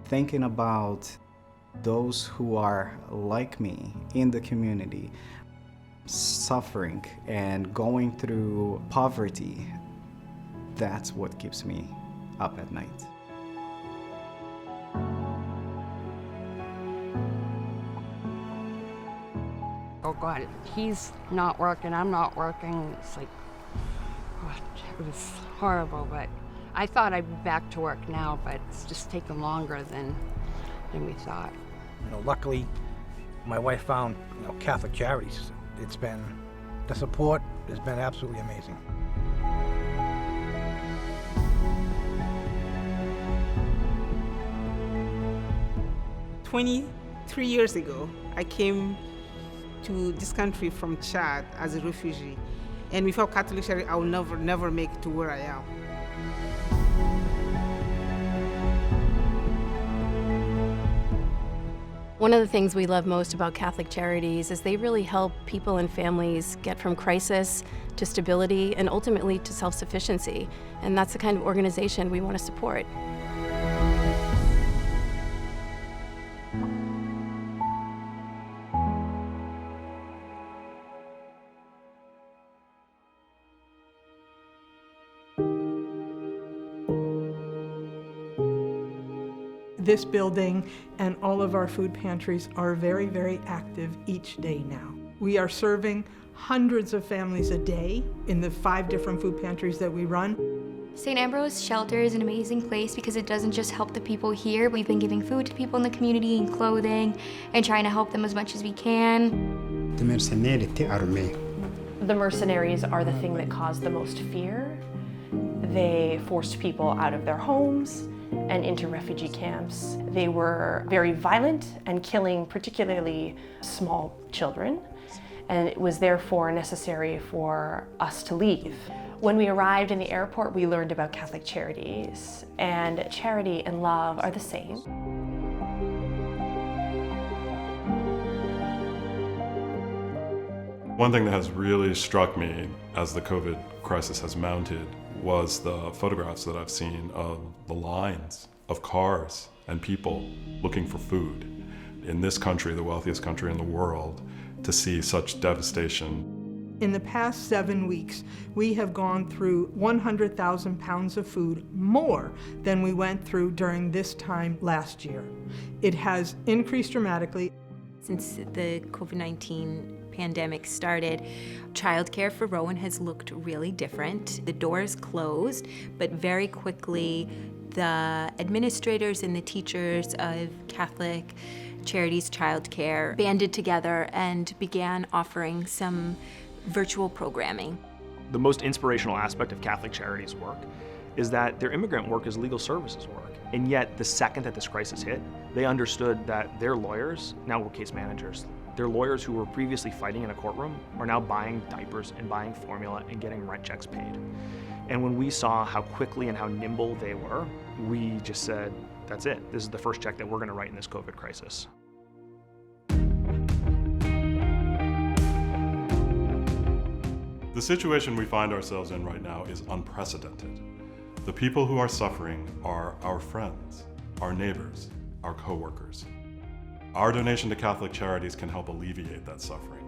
thinking about those who are like me in the community, suffering and going through poverty, that's what keeps me up at night. Oh God, he's not working, I'm not working. It's like, God, it was horrible, but I thought I'd be back to work now, but it's just taken longer than we thought. Luckily, my wife found, Catholic Charities. The support has been absolutely amazing. "23 years ago, I came to this country from Chad as a refugee. And without Catholic Charity, I will never make it to where I am. One of the things we love most about Catholic Charities is they really help people and families get from crisis to stability and ultimately to self-sufficiency. And that's the kind of organization we want to support. This building and all of our food pantries are very, very active each day now. We are serving hundreds of families a day in the 5 different food pantries that we run. St. Ambrose Shelter is an amazing place because it doesn't just help the people here. We've been giving food to people in the community and clothing and trying to help them as much as we can. The mercenaries are the thing that caused the most fear. They forced people out of their homes and into refugee camps. They were very violent and killing particularly small children, and it was therefore necessary for us to leave. When we arrived in the airport, we learned about Catholic Charities, and charity and love are the same. One thing that has really struck me as the COVID crisis has mounted was the photographs that I've seen of the lines of cars and people looking for food in this country, the wealthiest country in the world, to see such devastation. In the past 7 weeks, we have gone through 100,000 pounds of food more than we went through during this time last year. It has increased dramatically. Since the COVID-19 pandemic started, childcare for Rowan has looked really different. The doors closed, but very quickly the administrators and the teachers of Catholic Charities Childcare banded together and began offering some virtual programming. The most inspirational aspect of Catholic Charities work is that their immigrant work is legal services work. And yet, the second that this crisis hit, they understood that their lawyers now were case managers. Their lawyers who were previously fighting in a courtroom are now buying diapers and buying formula and getting rent checks paid. And when we saw how quickly and how nimble they were, we just said, that's it. This is the first check that we're going to write in this COVID crisis. The situation we find ourselves in right now is unprecedented. The people who are suffering are our friends, our neighbors, our co-workers. Our donation to Catholic Charities can help alleviate that suffering.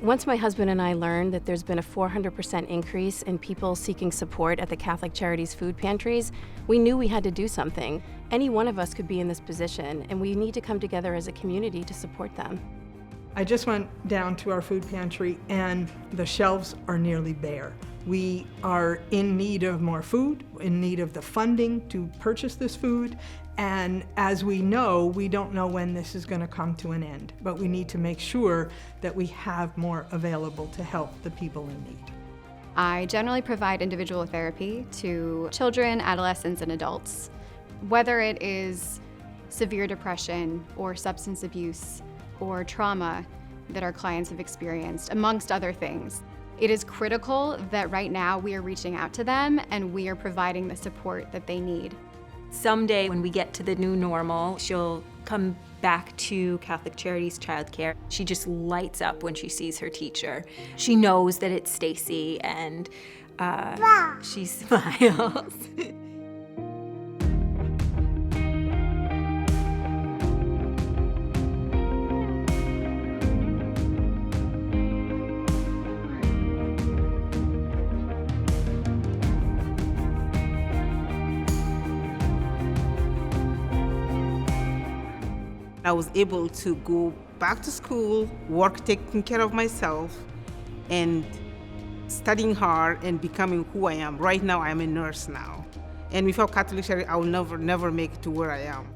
Once my husband and I learned that there's been a 400% increase in people seeking support at the Catholic Charities food pantries, we knew we had to do something. Any one of us could be in this position, and we need to come together as a community to support them. I just went down to our food pantry and the shelves are nearly bare. We are in need of more food, in need of the funding to purchase this food, and as we know, we don't know when this is going to come to an end, but we need to make sure that we have more available to help the people in need. I generally provide individual therapy to children, adolescents, and adults. Whether it is severe depression or substance abuse or trauma that our clients have experienced, amongst other things. It is critical that right now we are reaching out to them and we are providing the support that they need. Someday when we get to the new normal, she'll come back to Catholic Charities Childcare. She just lights up when she sees her teacher. She knows that it's Stacy and she smiles. I was able to go back to school, work taking care of myself, and studying hard and becoming who I am. Right now, I'm a nurse now. And without Catholic Charity, I will never make it to where I am.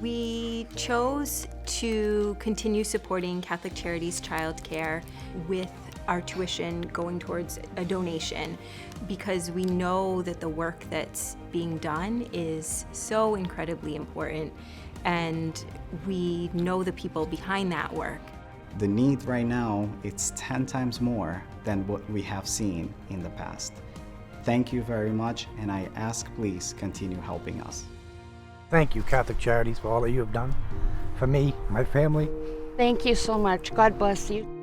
We chose to continue supporting Catholic Charities childcare with our tuition going towards a donation because we know that the work that's being done is so incredibly important, and we know the people behind that work. The need right now, it's 10 times more than what we have seen in the past. Thank you very much, and I ask please continue helping us. Thank you, Catholic Charities, for all that you have done for me, my family. Thank you so much. God bless you.